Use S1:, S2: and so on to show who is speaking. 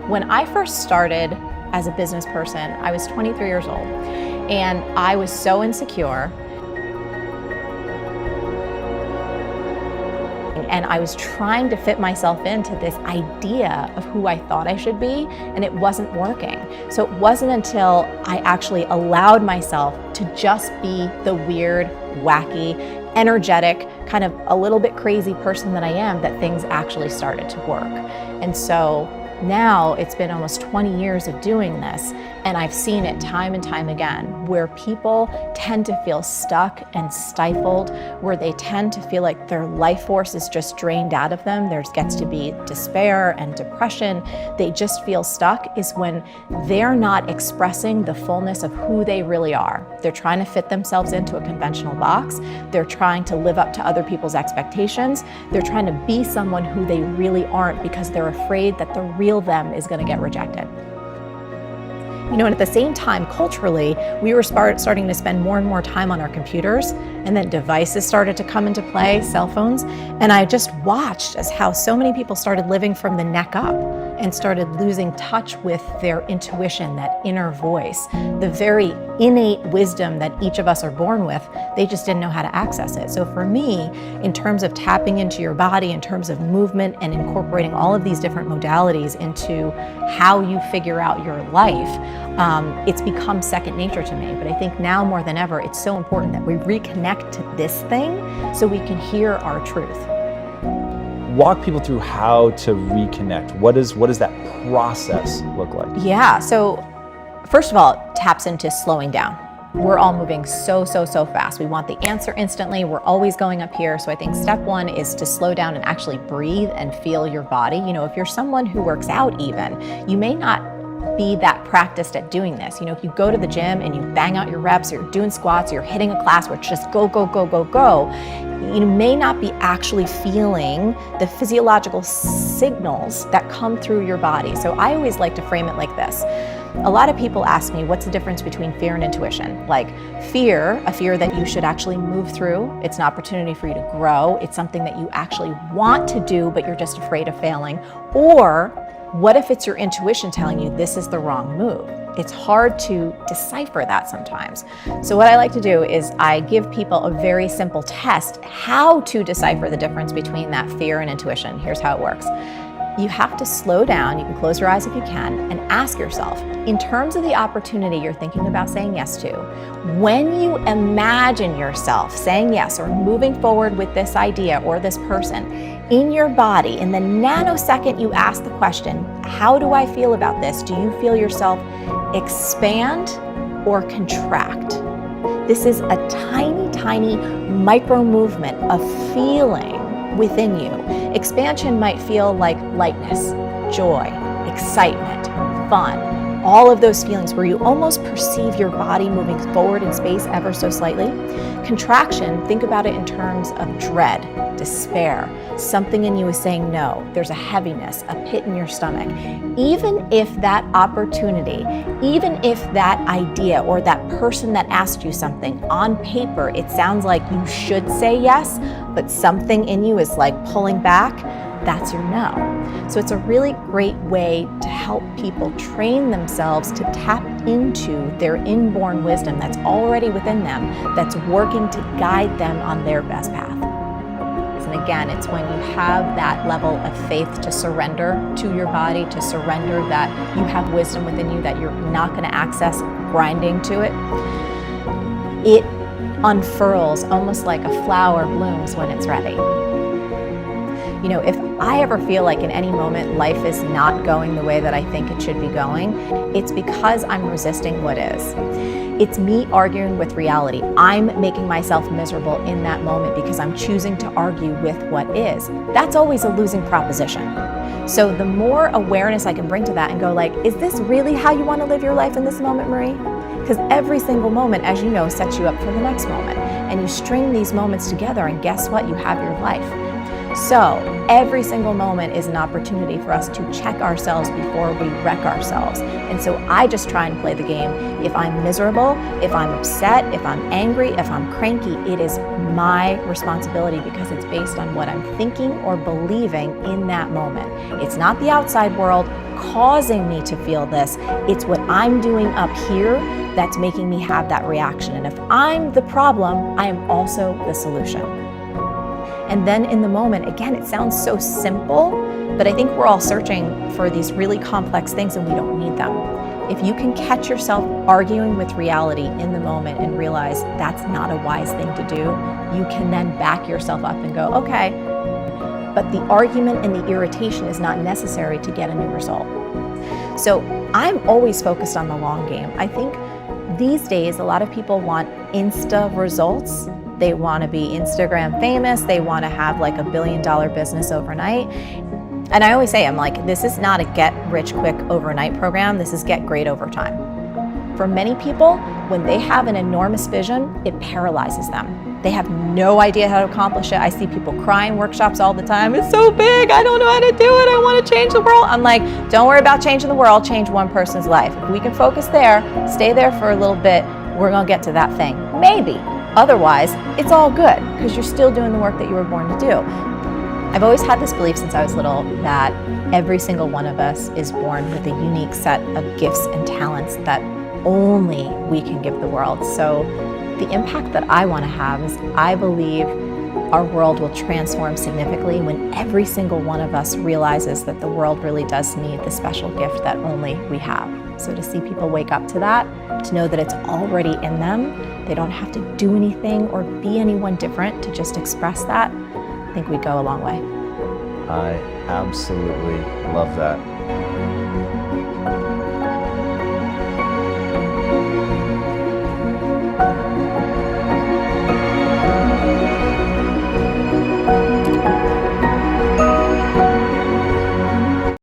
S1: When I first started as a business person, I was 23 years old, and I was so insecure. And I was trying to fit myself into this idea of who I thought I should be, and it wasn't working. So it wasn't until I actually allowed myself to just be the weird, wacky, energetic, kind of a little bit crazy person that I am that things actually started to work. And so now it's been almost 20 years of doing this, and I've seen it time and time again, where people tend to feel stuck and stifled, where they tend to feel like their life force is just drained out of them. There gets to be despair and depression. They just feel stuck is when they're not expressing the fullness of who they really are. They're trying to fit themselves into a conventional box. They're trying to live up to other people's expectations. They're trying to be someone who they really aren't because they're afraid that the real them is going to get rejected. You know, and at the same time, culturally, we were starting to spend more and more time on our computers, and then devices started to come into play, cell phones, and I just watched as how so many people started living from the neck up and started losing touch with their intuition, that inner voice, the very innate wisdom that each of us are born with. They just didn't know how to access it. So for me, in terms of tapping into your body, in terms of movement and incorporating all of these different modalities into how you figure out your life, it's become second nature to me. But I think now more than ever, it's so important that we reconnect to this thing so we can hear our truth.
S2: Walk people through how to reconnect. What does that process look like?
S1: Yeah, so first of all, it taps into slowing down. We're all moving so fast. We want the answer instantly. We're always going up here. So I think step one is to slow down and actually breathe and feel your body. You know, if you're someone who works out even, you may not be that practiced at doing this. You know, if you go to the gym and you bang out your reps, or you're doing squats, or you're hitting a class where it's just go, you may not be actually feeling the physiological signals that come through your body. So I always like to frame it like this. A lot of people ask me, what's the difference between fear and intuition? Like fear, a fear that you should actually move through. It's an opportunity for you to grow. It's something that you actually want to do, but you're just afraid of failing. Or what if it's your intuition telling you this is the wrong move? It's hard to decipher that sometimes. So what I like to do is I give people a very simple test how to decipher the difference between that fear and intuition. Here's how it works. You have to slow down, you can close your eyes if you can, and ask yourself, in terms of the opportunity you're thinking about saying yes to, when you imagine yourself saying yes or moving forward with this idea or this person, in your body, in the nanosecond you ask the question, how do I feel about this? Do you feel yourself expand or contract? This is a tiny micro movement of feeling within you. Expansion might feel like lightness, joy, excitement, fun, all of those feelings where you almost perceive your body moving forward in space ever so slightly. Contraction, think about it in terms of dread, despair. Something in you is saying no. There's a heaviness, a pit in your stomach. Even if that opportunity, even if that idea or that person that asked you something, on paper, it sounds like you should say yes, but something in you is like pulling back, that's your no. So it's a really great way to help people train themselves to tap into their inborn wisdom that's already within them, that's working to guide them on their best path. And again, it's when you have that level of faith to surrender to your body, to surrender that you have wisdom within you that you're not going to access grinding to it. It unfurls almost like a flower blooms when it's ready. You know, if I ever feel like in any moment life is not going the way that I think it should be going, it's because I'm resisting what is. It's me arguing with reality. I'm making myself miserable in that moment because I'm choosing to argue with what is. That's always a losing proposition. So the more awareness I can bring to that and go like, is this really how you want to live your life in this moment, Marie? Because every single moment, as you know, sets you up for the next moment. And you string these moments together and guess what? You have your life. So every single moment is an opportunity for us to check ourselves before we wreck ourselves. And so I just try and play the game. If I'm miserable, if I'm upset, if I'm angry, if I'm cranky, it is my responsibility because it's based on what I'm thinking or believing in that moment. It's not the outside world causing me to feel this. It's what I'm doing up here that's making me have that reaction. And if I'm the problem, I am also the solution. And then in the moment, again, it sounds so simple, but I think we're all searching for these really complex things and we don't need them. If you can catch yourself arguing with reality in the moment and realize that's not a wise thing to do, you can then back yourself up and go, okay, but the argument and the irritation is not necessary to get a new result. So I'm always focused on the long game. I think these days, a lot of people want Insta results. They want to be Instagram famous. They want to have like $1 billion business overnight. And I always say, I'm like, this is not a get rich quick overnight program. This is get great over time. For many people, when they have an enormous vision, it paralyzes them. They have no idea how to accomplish it. I see people cry in workshops all the time. It's so big, I don't know how to do it. I want to change the world. I'm like, don't worry about changing the world, change one person's life. If we can focus there, stay there for a little bit, we're gonna get to that thing. Maybe. Otherwise, it's all good because you're still doing the work that you were born to do. I've always had this belief since I was little that every single one of us is born with a unique set of gifts and talents that only we can give the world. So the impact that I want to have is I believe our world will transform significantly when every single one of us realizes that the world really does need the special gift that only we have. So to see people wake up to that, to know that it's already in them, they don't have to do anything or be anyone different to just express that, I think we'd go a long way.
S2: I absolutely love that.